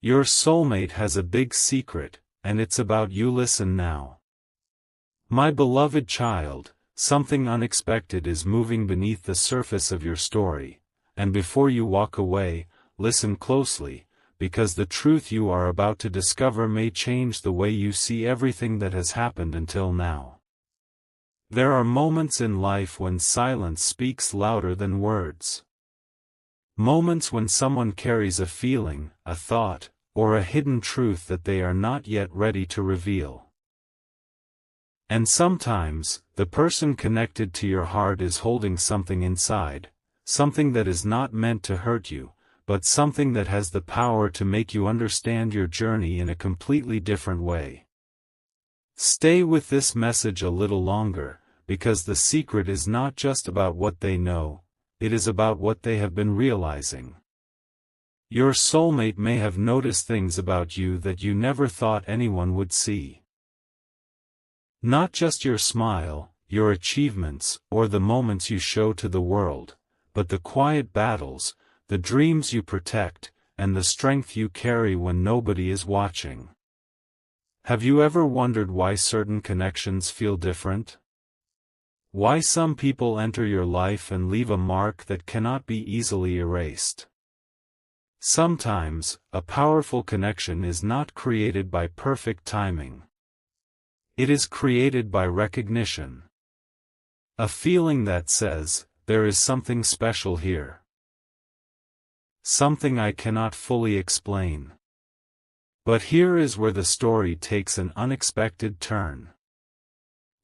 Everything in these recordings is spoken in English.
Your soulmate has a big secret, and it's about you. Listen now. My beloved child, something unexpected is moving beneath the surface of your story, and before you walk away, listen closely, because the truth you are about to discover may change the way you see everything that has happened until now. There are moments in life when silence speaks louder than words. Moments when someone carries a feeling, a thought, or a hidden truth that they are not yet ready to reveal. And sometimes, the person connected to your heart is holding something inside, something that is not meant to hurt you, but something that has the power to make you understand your journey in a completely different way. Stay with this message a little longer, because the secret is not just about what they know, it is about what they have been realizing. Your soulmate may have noticed things about you that you never thought anyone would see. Not just your smile, your achievements, or the moments you show to the world, but the quiet battles, the dreams you protect, and the strength you carry when nobody is watching. Have you ever wondered why certain connections feel different? Why some people enter your life and leave a mark that cannot be easily erased? Sometimes, a powerful connection is not created by perfect timing. It is created by recognition. A feeling that says, there is something special here. Something I cannot fully explain. But here is where the story takes an unexpected turn.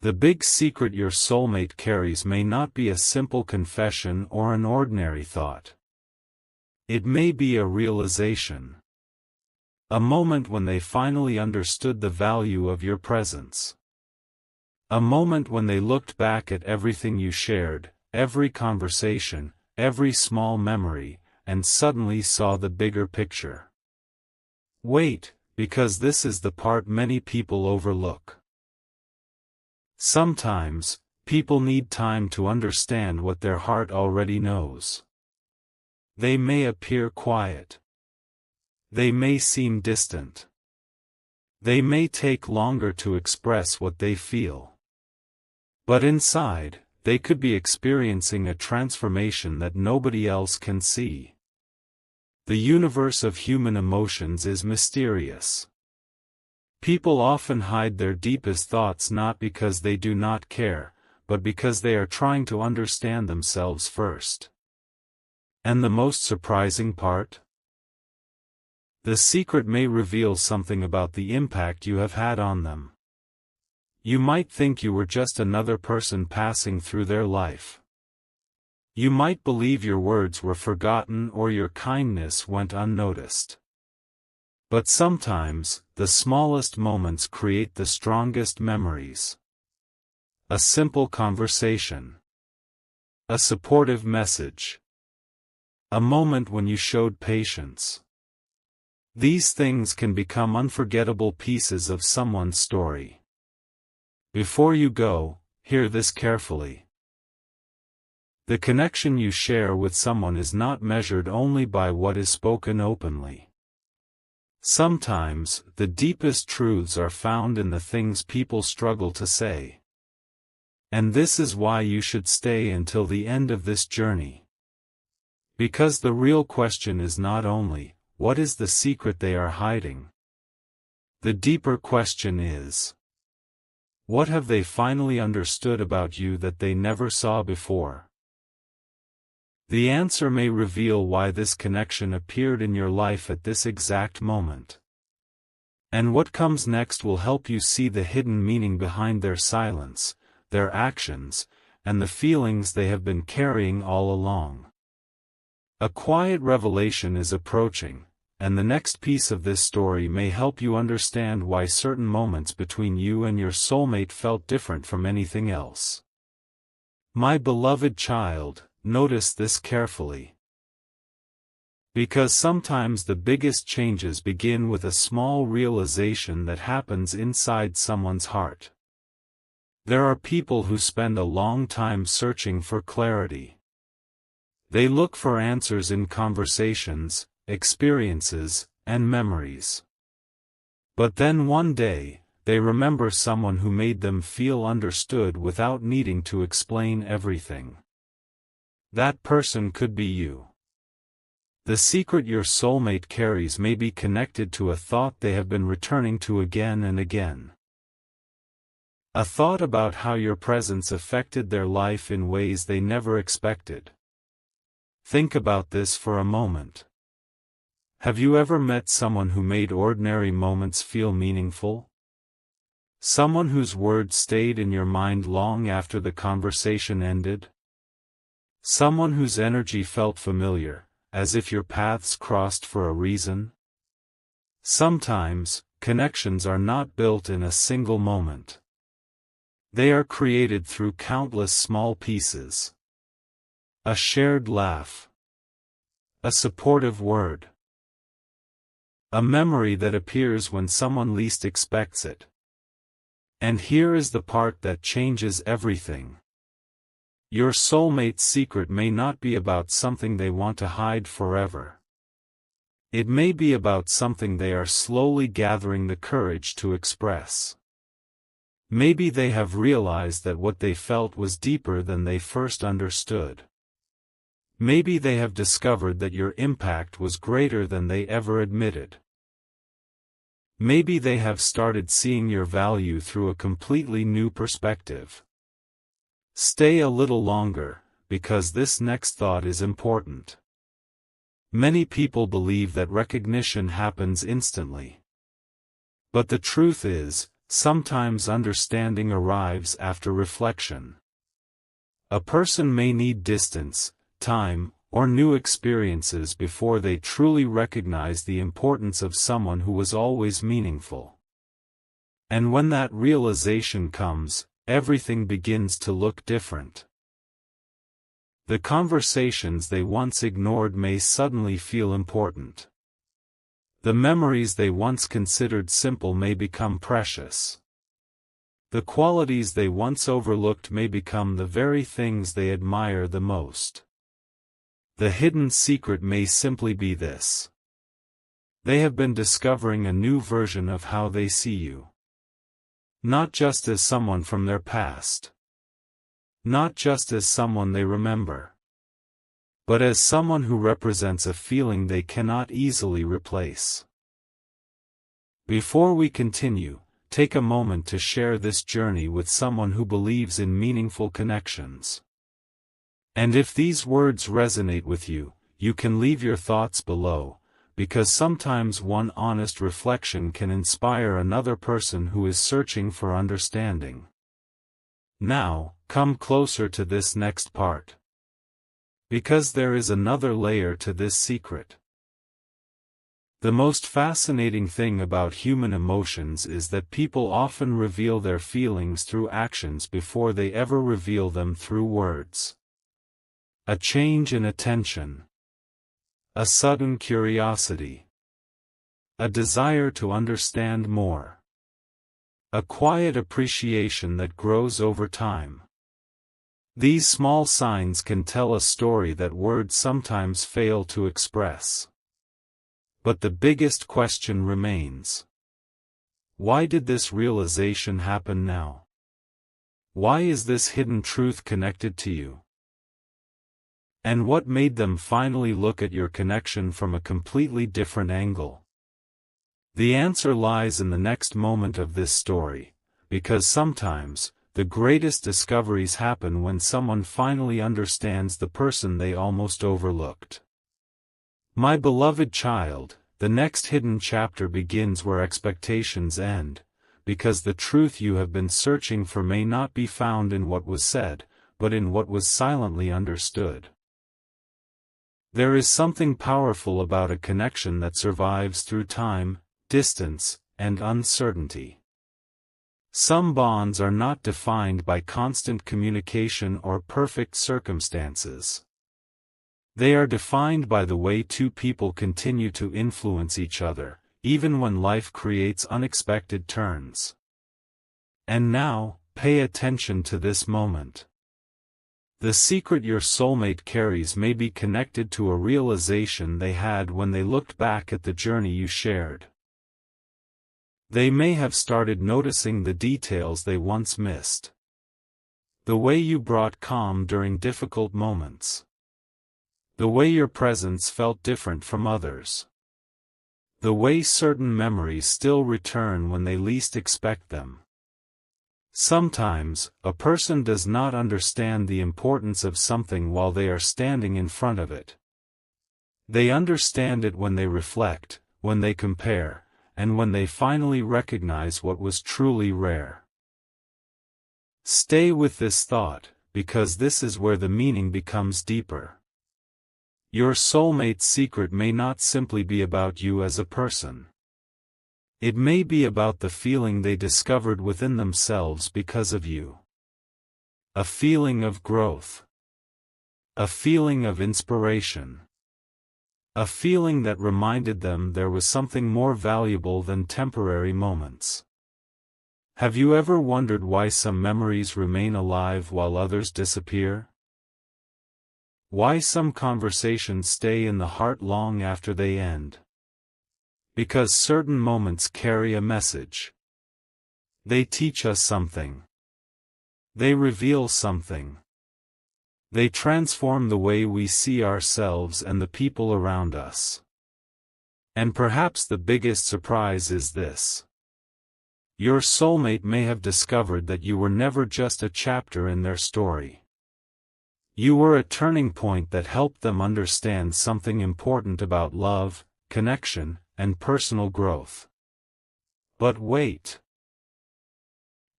The big secret your soulmate carries may not be a simple confession or an ordinary thought. It may be a realization. A moment when they finally understood the value of your presence. A moment when they looked back at everything you shared, every conversation, every small memory, and suddenly saw the bigger picture. Wait, because this is the part many people overlook. Sometimes, people need time to understand what their heart already knows. They may appear quiet. They may seem distant. They may take longer to express what they feel. But inside, they could be experiencing a transformation that nobody else can see. The universe of human emotions is mysterious. People often hide their deepest thoughts not because they do not care, but because they are trying to understand themselves first. And the most surprising part? The secret may reveal something about the impact you have had on them. You might think you were just another person passing through their life. You might believe your words were forgotten or your kindness went unnoticed. But sometimes, the smallest moments create the strongest memories. A simple conversation. A supportive message. A moment when you showed patience. These things can become unforgettable pieces of someone's story. Before you go, hear this carefully. The connection you share with someone is not measured only by what is spoken openly. Sometimes, the deepest truths are found in the things people struggle to say. And this is why you should stay until the end of this journey. Because the real question is not only, what is the secret they are hiding? The deeper question is, what have they finally understood about you that they never saw before? The answer may reveal why this connection appeared in your life at this exact moment. And what comes next will help you see the hidden meaning behind their silence, their actions, and the feelings they have been carrying all along. A quiet revelation is approaching, and the next piece of this story may help you understand why certain moments between you and your soulmate felt different from anything else. My beloved child, notice this carefully. Because sometimes the biggest changes begin with a small realization that happens inside someone's heart. There are people who spend a long time searching for clarity. They look for answers in conversations, experiences, and memories. But then one day, they remember someone who made them feel understood without needing to explain everything. That person could be you. The secret your soulmate carries may be connected to a thought they have been returning to again and again. A thought about how your presence affected their life in ways they never expected. Think about this for a moment. Have you ever met someone who made ordinary moments feel meaningful? Someone whose words stayed in your mind long after the conversation ended? Someone whose energy felt familiar, as if your paths crossed for a reason? Sometimes, connections are not built in a single moment. They are created through countless small pieces. A shared laugh. A supportive word. A memory that appears when someone least expects it. And here is the part that changes everything. Your soulmate's secret may not be about something they want to hide forever. It may be about something they are slowly gathering the courage to express. Maybe they have realized that what they felt was deeper than they first understood. Maybe they have discovered that your impact was greater than they ever admitted. Maybe they have started seeing your value through a completely new perspective. Stay a little longer, because this next thought is important. Many people believe that recognition happens instantly. But the truth is, sometimes understanding arrives after reflection. A person may need distance, time, or new experiences before they truly recognize the importance of someone who was always meaningful. And when that realization comes, everything begins to look different. The conversations they once ignored may suddenly feel important. The memories they once considered simple may become precious. The qualities they once overlooked may become the very things they admire the most. The hidden secret may simply be this. They have been discovering a new version of how they see you. Not just as someone from their past. Not just as someone they remember. But as someone who represents a feeling they cannot easily replace. Before we continue, take a moment to share this journey with someone who believes in meaningful connections. And if these words resonate with you, you can leave your thoughts below, because sometimes one honest reflection can inspire another person who is searching for understanding. Now, come closer to this next part. Because there is another layer to this secret. The most fascinating thing about human emotions is that people often reveal their feelings through actions before they ever reveal them through words. A change in attention. A sudden curiosity. A desire to understand more. A quiet appreciation that grows over time. These small signs can tell a story that words sometimes fail to express. But the biggest question remains. Why did this realization happen now? Why is this hidden truth connected to you? And what made them finally look at your connection from a completely different angle? The answer lies in the next moment of this story, because sometimes, the greatest discoveries happen when someone finally understands the person they almost overlooked. My beloved child, the next hidden chapter begins where expectations end, because the truth you have been searching for may not be found in what was said, but in what was silently understood. There is something powerful about a connection that survives through time, distance, and uncertainty. Some bonds are not defined by constant communication or perfect circumstances. They are defined by the way two people continue to influence each other, even when life creates unexpected turns. And now, pay attention to this moment. The secret your soulmate carries may be connected to a realization they had when they looked back at the journey you shared. They may have started noticing the details they once missed. The way you brought calm during difficult moments. The way your presence felt different from others. The way certain memories still return when they least expect them. Sometimes, a person does not understand the importance of something while they are standing in front of it. They understand it when they reflect, when they compare, and when they finally recognize what was truly rare. Stay with this thought, because this is where the meaning becomes deeper. Your soulmate's secret may not simply be about you as a person. It may be about the feeling they discovered within themselves because of you. A feeling of growth. A feeling of inspiration. A feeling that reminded them there was something more valuable than temporary moments. Have you ever wondered why some memories remain alive while others disappear? Why some conversations stay in the heart long after they end? Because certain moments carry a message. They teach us something. They reveal something. They transform the way we see ourselves and the people around us. And perhaps the biggest surprise is this. Your soulmate may have discovered that you were never just a chapter in their story. You were a turning point that helped them understand something important about love, connection, and personal growth. But wait.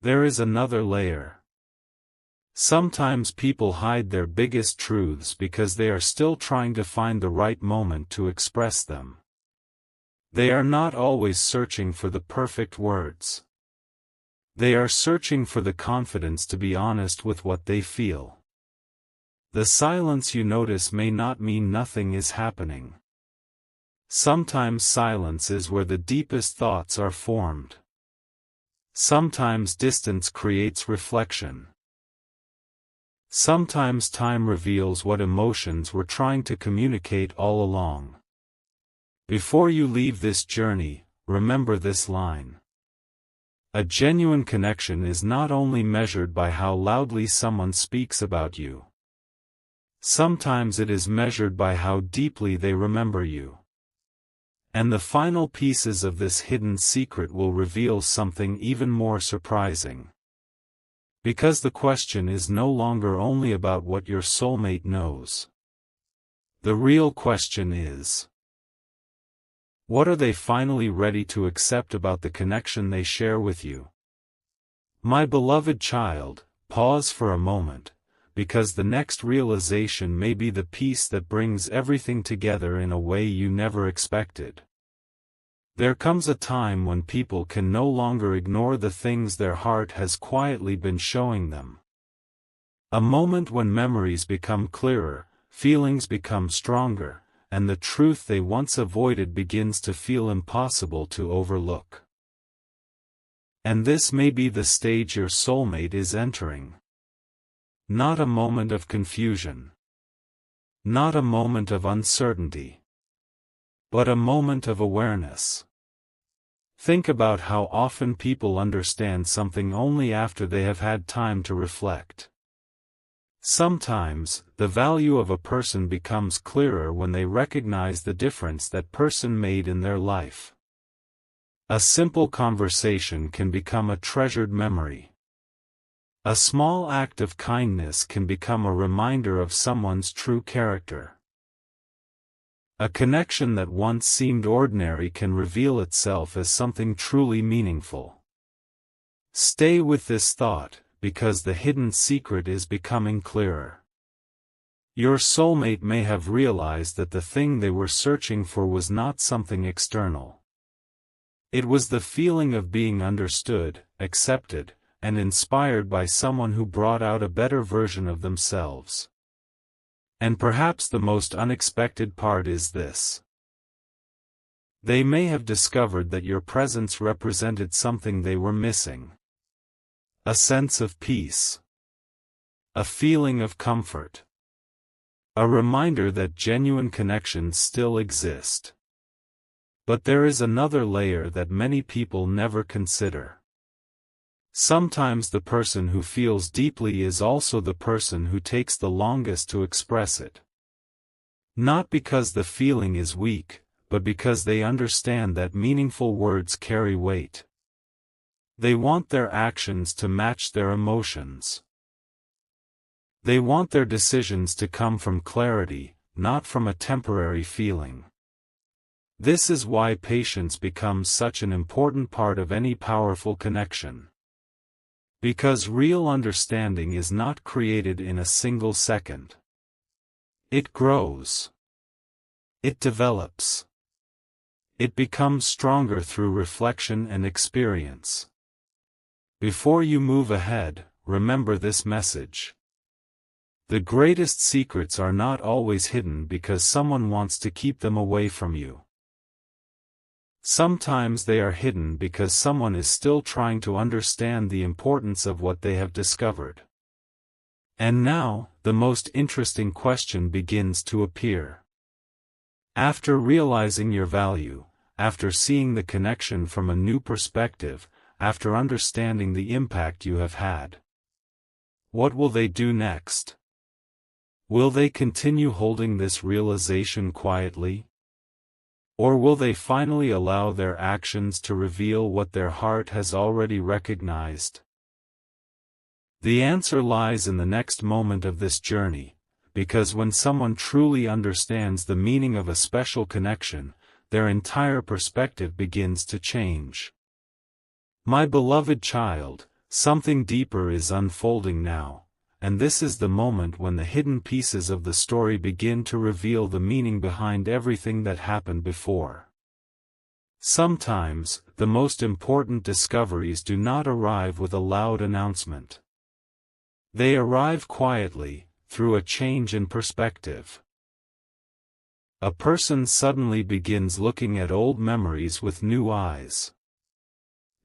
There is another layer. Sometimes people hide their biggest truths because they are still trying to find the right moment to express them. They are not always searching for the perfect words. They are searching for the confidence to be honest with what they feel. The silence you notice may not mean nothing is happening. Sometimes silence is where the deepest thoughts are formed. Sometimes distance creates reflection. Sometimes time reveals what emotions were trying to communicate all along. Before you leave this journey, remember this line. A genuine connection is not only measured by how loudly someone speaks about you. Sometimes it is measured by how deeply they remember you. And the final pieces of this hidden secret will reveal something even more surprising. Because the question is no longer only about what your soulmate knows. The real question is, what are they finally ready to accept about the connection they share with you? My beloved child, pause for a moment, because the next realization may be the piece that brings everything together in a way you never expected. There comes a time when people can no longer ignore the things their heart has quietly been showing them. A moment when memories become clearer, feelings become stronger, and the truth they once avoided begins to feel impossible to overlook. And this may be the stage your soulmate is entering. Not a moment of confusion. Not a moment of uncertainty. But a moment of awareness. Think about how often people understand something only after they have had time to reflect. Sometimes, the value of a person becomes clearer when they recognize the difference that person made in their life. A simple conversation can become a treasured memory. A small act of kindness can become a reminder of someone's true character. A connection that once seemed ordinary can reveal itself as something truly meaningful. Stay with this thought, because the hidden secret is becoming clearer. Your soulmate may have realized that the thing they were searching for was not something external. It was the feeling of being understood, accepted, and inspired by someone who brought out a better version of themselves. And perhaps the most unexpected part is this. They may have discovered that your presence represented something they were missing. A sense of peace. A feeling of comfort. A reminder that genuine connections still exist. But there is another layer that many people never consider. Sometimes the person who feels deeply is also the person who takes the longest to express it. Not because the feeling is weak, but because they understand that meaningful words carry weight. They want their actions to match their emotions. They want their decisions to come from clarity, not from a temporary feeling. This is why patience becomes such an important part of any powerful connection. Because real understanding is not created in a single second. It grows. It develops. It becomes stronger through reflection and experience. Before you move ahead, remember this message. The greatest secrets are not always hidden because someone wants to keep them away from you. Sometimes they are hidden because someone is still trying to understand the importance of what they have discovered. And now, the most interesting question begins to appear. After realizing your value, after seeing the connection from a new perspective, after understanding the impact you have had, what will they do next? Will they continue holding this realization quietly? Or will they finally allow their actions to reveal what their heart has already recognized? The answer lies in the next moment of this journey, because when someone truly understands the meaning of a special connection, their entire perspective begins to change. My beloved child, something deeper is unfolding now. And this is the moment when the hidden pieces of the story begin to reveal the meaning behind everything that happened before. Sometimes, the most important discoveries do not arrive with a loud announcement. They arrive quietly, through a change in perspective. A person suddenly begins looking at old memories with new eyes.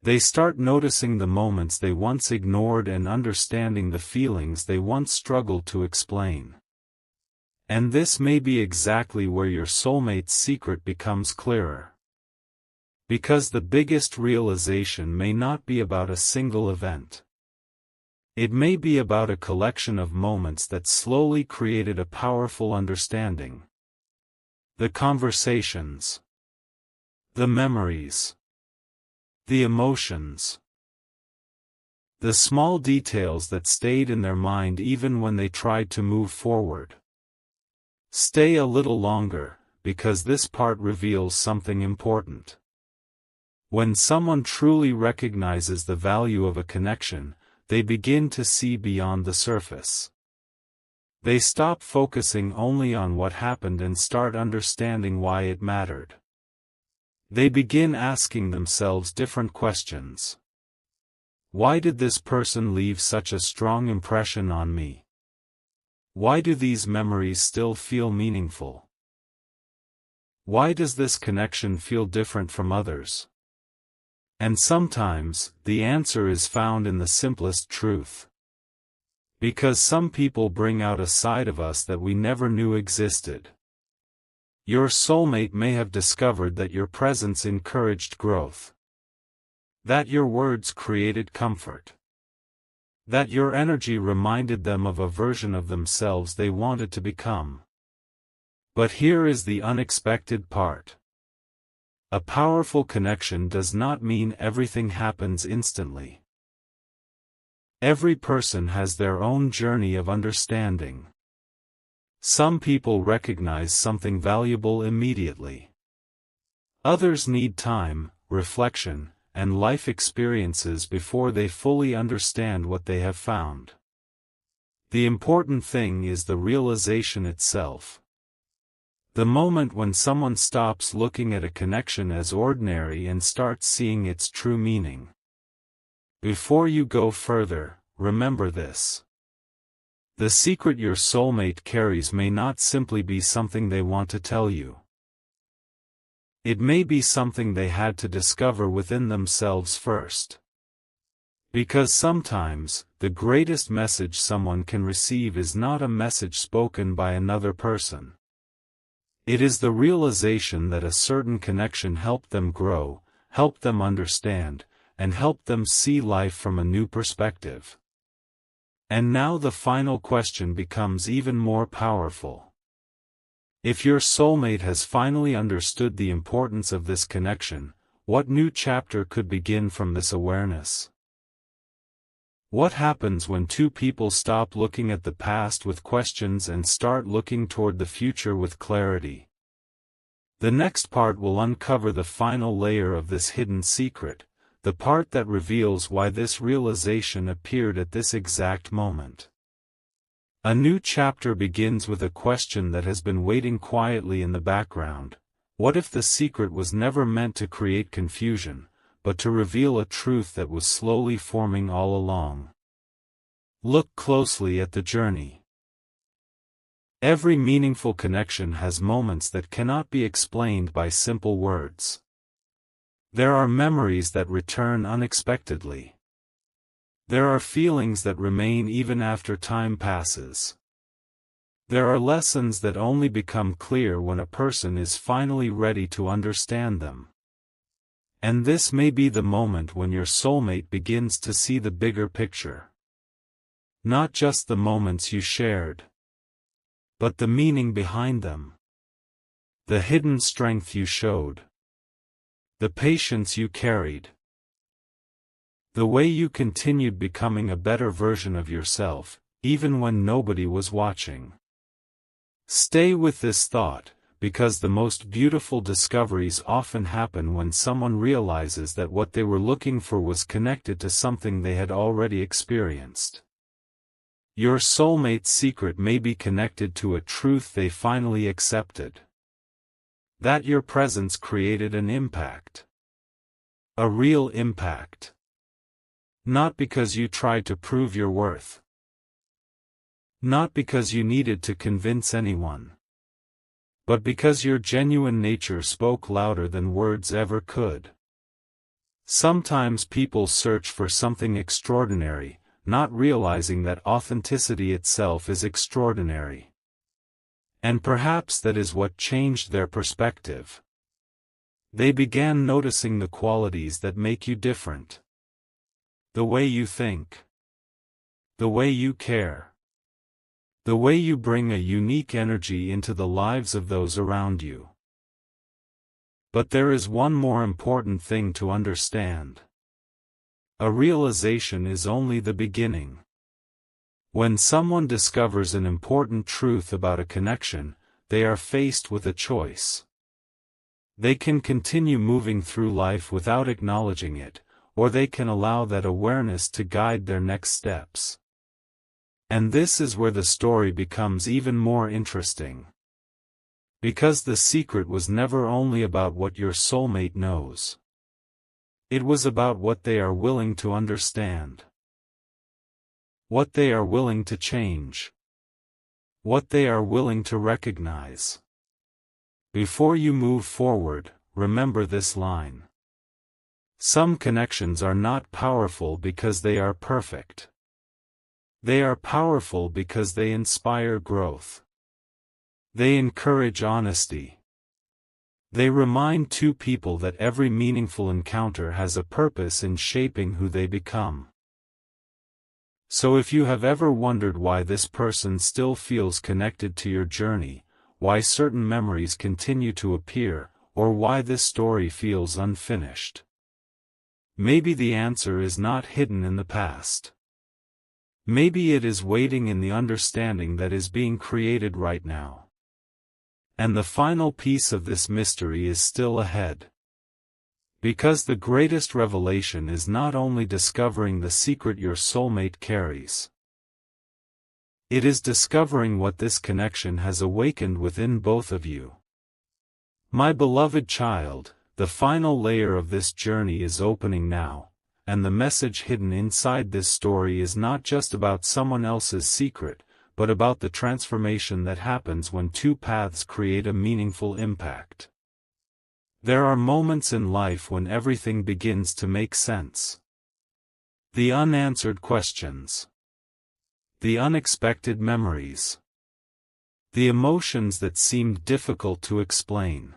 They start noticing the moments they once ignored and understanding the feelings they once struggled to explain. And this may be exactly where your soulmate's secret becomes clearer. Because the biggest realization may not be about a single event. It may be about a collection of moments that slowly created a powerful understanding. The conversations. The memories. The emotions. The small details that stayed in their mind even when they tried to move forward. Stay a little longer, because this part reveals something important. When someone truly recognizes the value of a connection, they begin to see beyond the surface. They stop focusing only on what happened and start understanding why it mattered. They begin asking themselves different questions. Why did this person leave such a strong impression on me? Why do these memories still feel meaningful? Why does this connection feel different from others? And sometimes, the answer is found in the simplest truth. Because some people bring out a side of us that we never knew existed. Your soulmate may have discovered that your presence encouraged growth. That your words created comfort. That your energy reminded them of a version of themselves they wanted to become. But here is the unexpected part. A powerful connection does not mean everything happens instantly. Every person has their own journey of understanding. Some people recognize something valuable immediately. Others need time, reflection, and life experiences before they fully understand what they have found. The important thing is the realization itself. The moment when someone stops looking at a connection as ordinary and starts seeing its true meaning. Before you go further, remember this. The secret your soulmate carries may not simply be something they want to tell you. It may be something they had to discover within themselves first. Because sometimes, the greatest message someone can receive is not a message spoken by another person. It is the realization that a certain connection helped them grow, helped them understand, and helped them see life from a new perspective. And now the final question becomes even more powerful. If your soulmate has finally understood the importance of this connection, what new chapter could begin from this awareness? What happens when two people stop looking at the past with questions and start looking toward the future with clarity? The next part will uncover the final layer of this hidden secret, the part that reveals why this realization appeared at this exact moment. A new chapter begins with a question that has been waiting quietly in the background. What if the secret was never meant to create confusion, but to reveal a truth that was slowly forming all along? Look closely at the journey. Every meaningful connection has moments that cannot be explained by simple words. There are memories that return unexpectedly. There are feelings that remain even after time passes. There are lessons that only become clear when a person is finally ready to understand them. And this may be the moment when your soulmate begins to see the bigger picture. Not just the moments you shared, but the meaning behind them. The hidden strength you showed. The patience you carried. The way you continued becoming a better version of yourself, even when nobody was watching. Stay with this thought, because the most beautiful discoveries often happen when someone realizes that what they were looking for was connected to something they had already experienced. Your soulmate's secret may be connected to a truth they finally accepted. That your presence created an impact. A real impact. Not because you tried to prove your worth. Not because you needed to convince anyone. But because your genuine nature spoke louder than words ever could. Sometimes people search for something extraordinary, not realizing that authenticity itself is extraordinary. And perhaps that is what changed their perspective. They began noticing the qualities that make you different. The way you think. The way you care. The way you bring a unique energy into the lives of those around you. But there is one more important thing to understand. A realization is only the beginning. When someone discovers an important truth about a connection, they are faced with a choice. They can continue moving through life without acknowledging it, or they can allow that awareness to guide their next steps. And this is where the story becomes even more interesting. Because the secret was never only about what your soulmate knows. It was about what they are willing to understand. What they are willing to change. What they are willing to recognize. Before you move forward, remember this line. Some connections are not powerful because they are perfect. They are powerful because they inspire growth. They encourage honesty. They remind two people that every meaningful encounter has a purpose in shaping who they become. So if you have ever wondered why this person still feels connected to your journey, why certain memories continue to appear, or why this story feels unfinished, maybe the answer is not hidden in the past. Maybe it is waiting in the understanding that is being created right now. And the final piece of this mystery is still ahead. Because the greatest revelation is not only discovering the secret your soulmate carries. It is discovering what this connection has awakened within both of you. My beloved child, the final layer of this journey is opening now, and the message hidden inside this story is not just about someone else's secret, but about the transformation that happens when two paths create a meaningful impact. There are moments in life when everything begins to make sense. The unanswered questions. The unexpected memories. The emotions that seemed difficult to explain.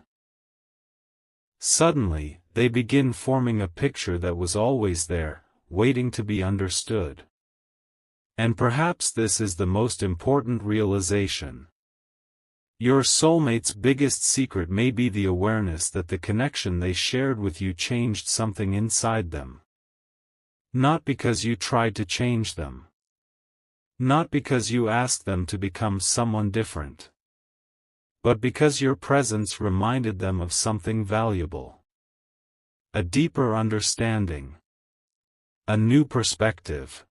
Suddenly, they begin forming a picture that was always there, waiting to be understood. And perhaps this is the most important realization. Your soulmate's biggest secret may be the awareness that the connection they shared with you changed something inside them. Not because you tried to change them. Not because you asked them to become someone different. But because your presence reminded them of something valuable. A deeper understanding. A new perspective.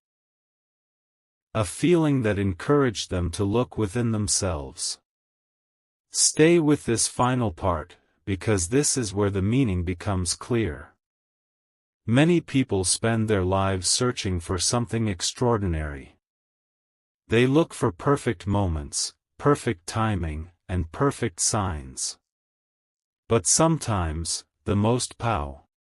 A feeling that encouraged them to look within themselves. Stay with this final part, because this is where the meaning becomes clear. Many people spend their lives searching for something extraordinary. They look for perfect moments, perfect timing, and perfect signs. But sometimes, the most